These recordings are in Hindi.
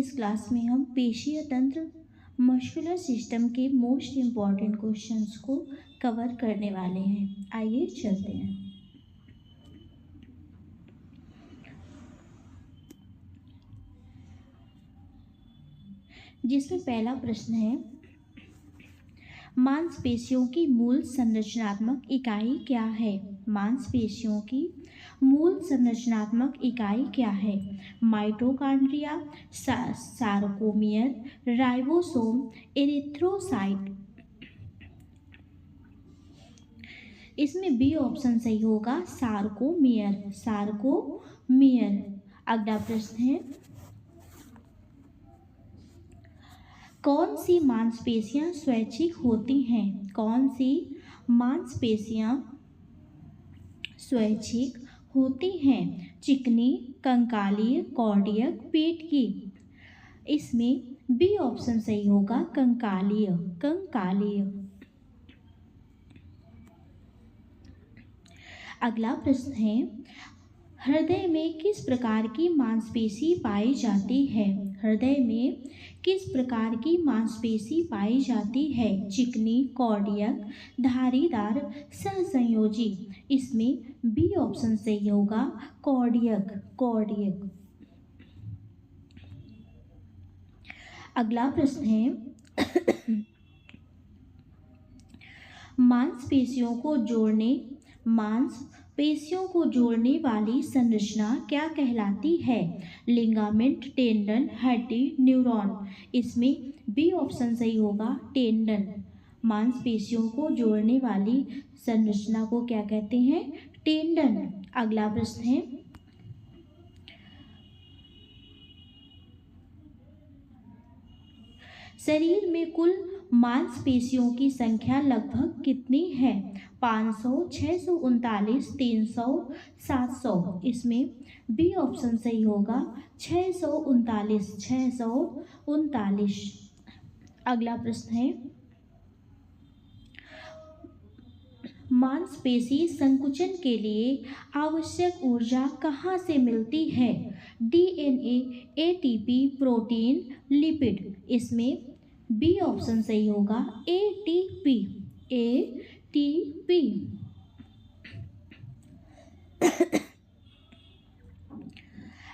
इस क्लास में हम पेशीय तंत्र मस्कुलर सिस्टम के मोस्ट इम्पॉर्टेंट क्वेश्चंस को कवर करने वाले हैं। आइए चलते हैं। जिसमें पहला प्रश्न है, मांसपेशियों की मूल संरचनात्मक इकाई क्या है? मांसपेशियों की मूल संरचनात्मक इकाई क्या है? Mitochondria, sarcomere, ribosome, erythrocyte. इसमें बी ऑप्शन सही होगा, सारकोमियर। सारकोमियर। अगला प्रश्न है, कौन सी मांसपेशियां स्वैच्छिक होती हैं? कौन सी मांसपेशियां स्वैच्छिक होती हैं? चिकनी, कंकालीय, कॉर्डियक, पेट की। इसमें बी ऑप्शन सही होगा, कंकालीय। कंकालीय। अगला प्रश्न है, हृदय में किस प्रकार की मांसपेशी पाई जाती है? हृदय में किस प्रकार की मांसपेशी पाई जाती है? चिकनी, कॉर्डियक, धारीदार, सहसंयोजी। इसमें बी ऑप्शन सही होगा, कॉर्डियक। कॉर्डियक। अगला प्रश्न है, मांसपेशियों को जोड़ने वाली संरचना क्या कहलाती है? लिगामेंट, टेंडन, हड्डी, न्यूरॉन। इसमें बी ऑप्शन सही होगा, टेंडन। मांसपेशियों को जोड़ने वाली संरचना को क्या कहते हैं? टेंडन। अगला प्रश्न है, शरीर में कुल मांसपेशियों की संख्या लगभग कितनी है? 500, 639, 300, 700। इसमें बी ऑप्शन सही होगा, 639। 639। अगला प्रश्न है, मांसपेशी संकुचन के लिए आवश्यक ऊर्जा कहाँ से मिलती है? DNA, ATP, protein, lipid. इसमें बी ऑप्शन सही होगा, एटीपी। एटीपी।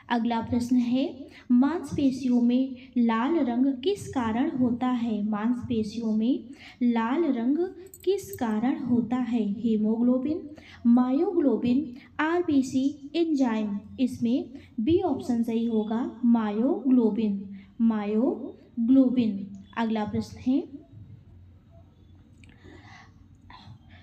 अगला प्रश्न है, मांसपेशियों में लाल रंग किस कारण होता है? मांसपेशियों में लाल रंग किस कारण होता है? Haemoglobin, myoglobin, RBC, enzyme. इसमें बी ऑप्शन सही होगा, मायोग्लोबिन। मायोग्लोबिन। अगला प्रश्न है,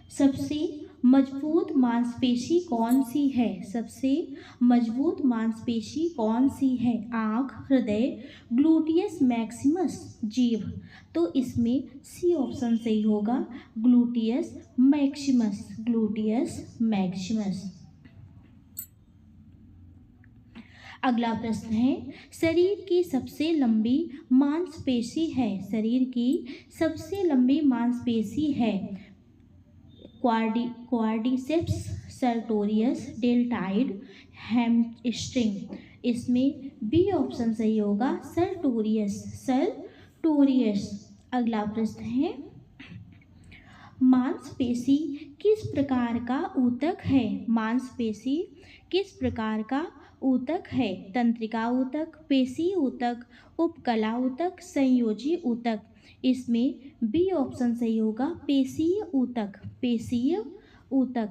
सबसे मजबूत मांसपेशी कौन सी है? सबसे मजबूत मांसपेशी कौन सी है? आँख, हृदय, ग्लूटियस मैक्सिमस, जीभ। तो इसमें सी ऑप्शन सही होगा, ग्लूटियस मैक्सिमस। Gluteus Maximus. अगला प्रश्न है, शरीर की सबसे लंबी मांसपेशी है? शरीर की सबसे लंबी मांसपेशी है क्वाड्रिसेप्स, सर्टोरियस, डेल्टाइड, हैमस्ट्रिंग। इसमें बी ऑप्शन सही होगा, सर्टोरियस। सर्टोरियस। अगला प्रश्न है, मांसपेशी किस प्रकार का ऊतक है? मांसपेशी किस प्रकार का ऊतक है? तंत्रिका ऊतक, पेशी ऊतक, उपकला ऊतक, संयोजी ऊतक। इसमें बी ऑप्शन सही होगा, पेशीय ऊतक। पेशीय ऊतक।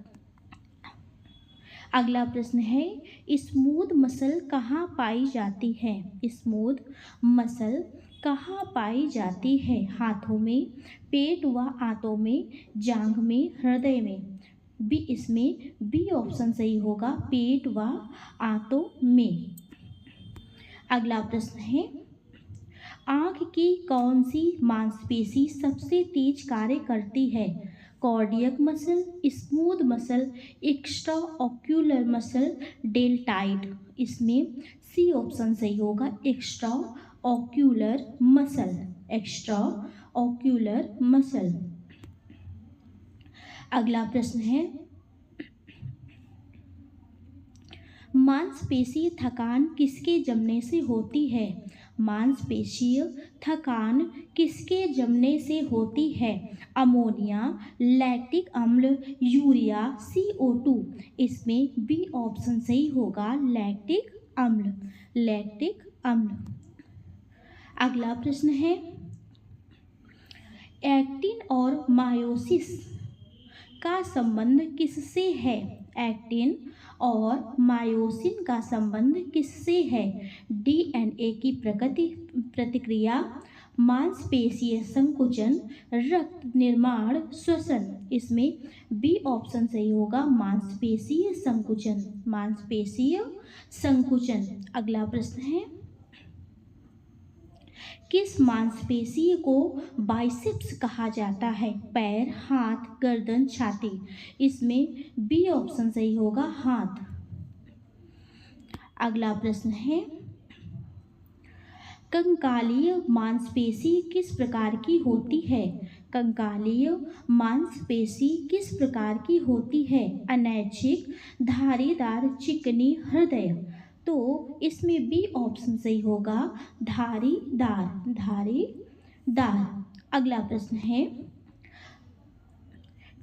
अगला प्रश्न है, स्मूथ मसल कहाँ पाई जाती है? स्मूथ मसल कहाँ पाई जाती है? हाथों में, पेट व आंतों में, जांघ में, हृदय में। इसमें बी ऑप्शन सही होगा, पेट व आंतों में। अगला प्रश्न है, आँख की कौन सी मांसपेशी सबसे तेज कार्य करती है? Cardiac muscle, smooth muscle, extraocular muscle, deltoid. इसमें सी ऑप्शन सही होगा, extraocular muscle. Extraocular muscle. अगला प्रश्न है, मांसपेशी थकान किसके जमने से होती है? मांसपेशीय थकान किसके जमने से होती है? अमोनिया, लैक्टिक अम्ल, यूरिया, CO2। इसमें बी ऑप्शन सही होगा, लैक्टिक अम्ल, लैक्टिक अम्ल। अगला प्रश्न है, एक्टिन और मायोसिस का संबंध किससे है? एक्टिन और मायोसिन का संबंध किससे है? DNA की प्रतिक्रिया, मांसपेशीय संकुचन, रक्त निर्माण, श्वसन। इसमें बी ऑप्शन सही होगा, मांसपेशीय संकुचन, मांसपेशीय संकुचन। अगला प्रश्न है, किस मांसपेशी को बाइसेप्स कहा जाता है? पैर, हाथ, गर्दन, छाती। इसमें बी ऑप्शन सही होगा, हाथ। अगला प्रश्न है, कंकालीय मांसपेशी किस प्रकार की होती है? कंकालीय मांसपेशी किस प्रकार की होती है? अनैच्छिक, धारीदार, चिकनी, हृदय। तो इसमें बी ऑप्शन सही होगा, धारीदार, धारीदार। अगला प्रश्न है,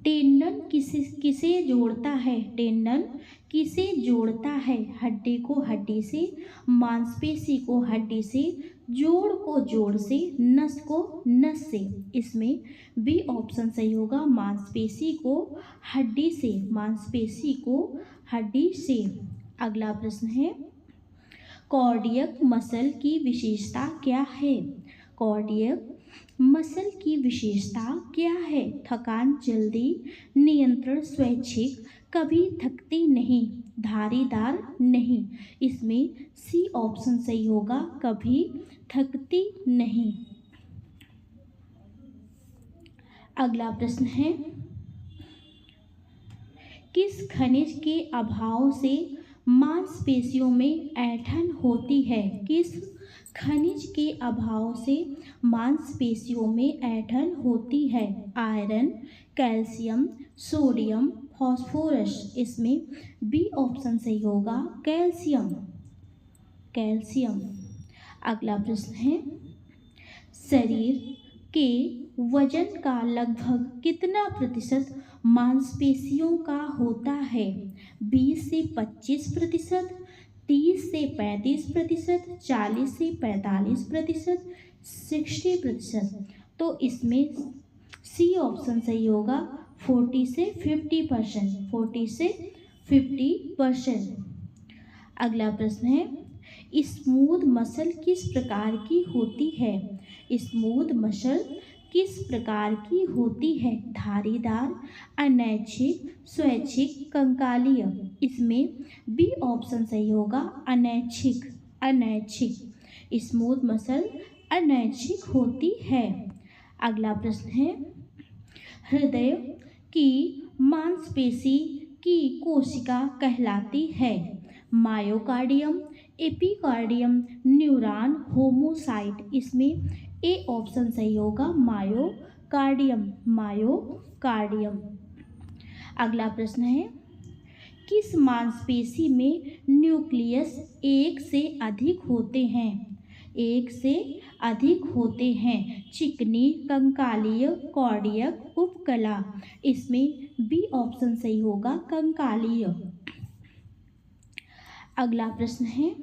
टेंडन किसे जोड़ता है? टेंडन किसे जोड़ता है? हड्डी को हड्डी से, मांसपेशी को हड्डी से, जोड़ को जोड़ से, नस को नस से। इसमें बी ऑप्शन सही होगा, मांसपेशी को हड्डी से, मांसपेशी को हड्डी से। अगला प्रश्न है, कार्डियक मसल की विशेषता क्या है? कार्डियक मसल की विशेषता क्या है? थकान जल्दी, नियंत्रण स्वैच्छिक, कभी थकती नहीं, धारीदार नहीं। इसमें सी ऑप्शन सही होगा, कभी थकती नहीं। अगला प्रश्न है, किस खनिज के अभाव से मांसपेशियों में ऐंठन होती है? किस खनिज के अभाव से मांसपेशियों में ऐंठन होती है? Iron, calcium, sodium, phosphorus. इसमें बी ऑप्शन सही होगा, कैल्शियम, कैल्शियम। अगला प्रश्न है, शरीर के वजन का लगभग कितना प्रतिशत मांसपेशियों का होता है? 20 से 25%, 30 से 35%, 40 से 45%, 60%। तो इसमें सी ऑप्शन सही होगा, 40 से 50%, 40 से 50%। अगला प्रश्न है, स्मूथ मसल किस प्रकार की होती है? स्मूथ मसल किस प्रकार की होती है? धारीदार, अनैच्छिक, स्वैच्छिक, कंकालीय। इसमें बी ऑप्शन सही होगा, अनैच्छिक, अनैच्छिक। स्मूथ मसल अनैच्छिक होती है। अगला प्रश्न है, हृदय की मांसपेशी की कोशिका कहलाती है? Myocardium, epicardium, neuron, haemocyte. इसमें ए ऑप्शन सही होगा, मायोकार्डियम, मायोकार्डियम। अगला प्रश्न है, किस मांसपेशी में न्यूक्लियस एक से अधिक होते हैं? एक से अधिक होते हैं। चिकनी, कंकालीय, कार्डियक, उपकला। इसमें बी ऑप्शन सही होगा, कंकालीय। अगला प्रश्न है,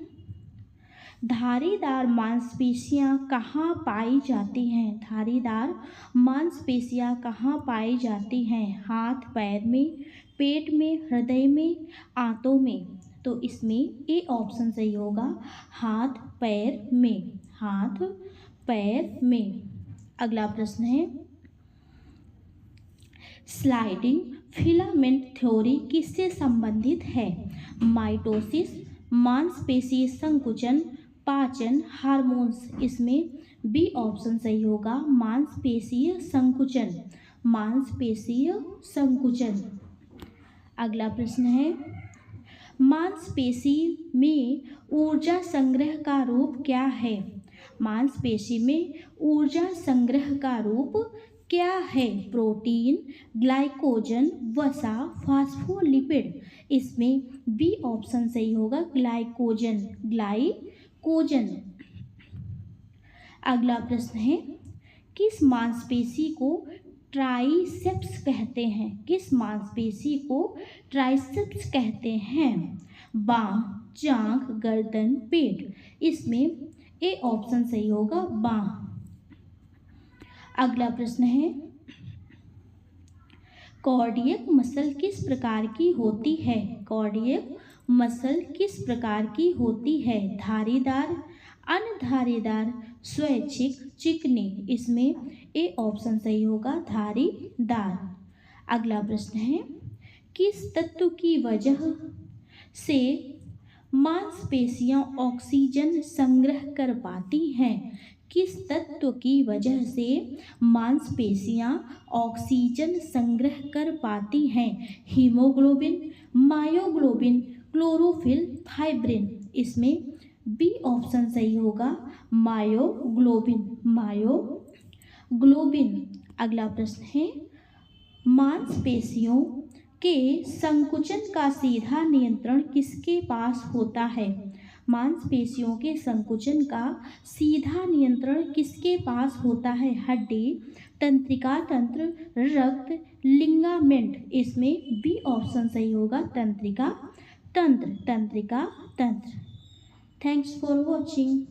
धारीदार मांसपेशियां कहाँ पाई जाती हैं? धारीदार मांसपेशियां कहाँ पाई जाती हैं? हाथ पैर में, पेट में, हृदय में, आंतों में। तो इसमें ए ऑप्शन सही होगा, हाथ पैर में, हाथ पैर में। अगला प्रश्न है, स्लाइडिंग फिलामेंट थ्योरी किससे संबंधित है? माइटोसिस, मांसपेशी संकुचन, पाचन, हार्मोन्स। इसमें बी ऑप्शन सही होगा, मांसपेशीय संकुचन, मांसपेशीय संकुचन। अगला प्रश्न है, मांसपेशी में ऊर्जा संग्रह का रूप क्या है? मांसपेशी में ऊर्जा संग्रह का रूप क्या है? प्रोटीन, ग्लाइकोजन, वसा, फास्फोलिपिड। इसमें बी ऑप्शन सही होगा, ग्लाइकोजन, ग्लाइकोजन। अगला प्रश्न है, किस मांसपेशी को ट्राइसेप्स कहते हैं? किस मांसपेशी को ट्राइसेप्स कहते हैं? बांह, जांघ, गर्दन, पेट। इसमें ए ऑप्शन सही होगा, बांह। अगला प्रश्न है, कार्डियक मसल किस प्रकार की होती है? कार्डियक मसल किस प्रकार की होती है? धारीदार, अनधारीदार, स्वैच्छिक, चिकनी। इसमें ए ऑप्शन सही होगा, धारीदार। अगला प्रश्न है, किस तत्व की वजह से मांसपेशियां ऑक्सीजन संग्रह कर पाती हैं? किस तत्व की वजह से मांसपेशियां ऑक्सीजन संग्रह कर पाती हैं? Haemoglobin, myoglobin, chlorophyll, fibrin. इसमें बी ऑप्शन सही होगा, मायोग्लोबिन, मायोग्लोबिन। अगला प्रश्न है, मांसपेशियों के संकुचन का सीधा नियंत्रण किसके पास होता है? मांसपेशियों के संकुचन का सीधा नियंत्रण किसके पास होता है? हड्डी, तंत्रिका तंत्र, रक्त, लिगामेंट। इसमें बी ऑप्शन सही होगा, तंत्रिका तंत्र, तंत्रिका तंत्र। Thanks for watching.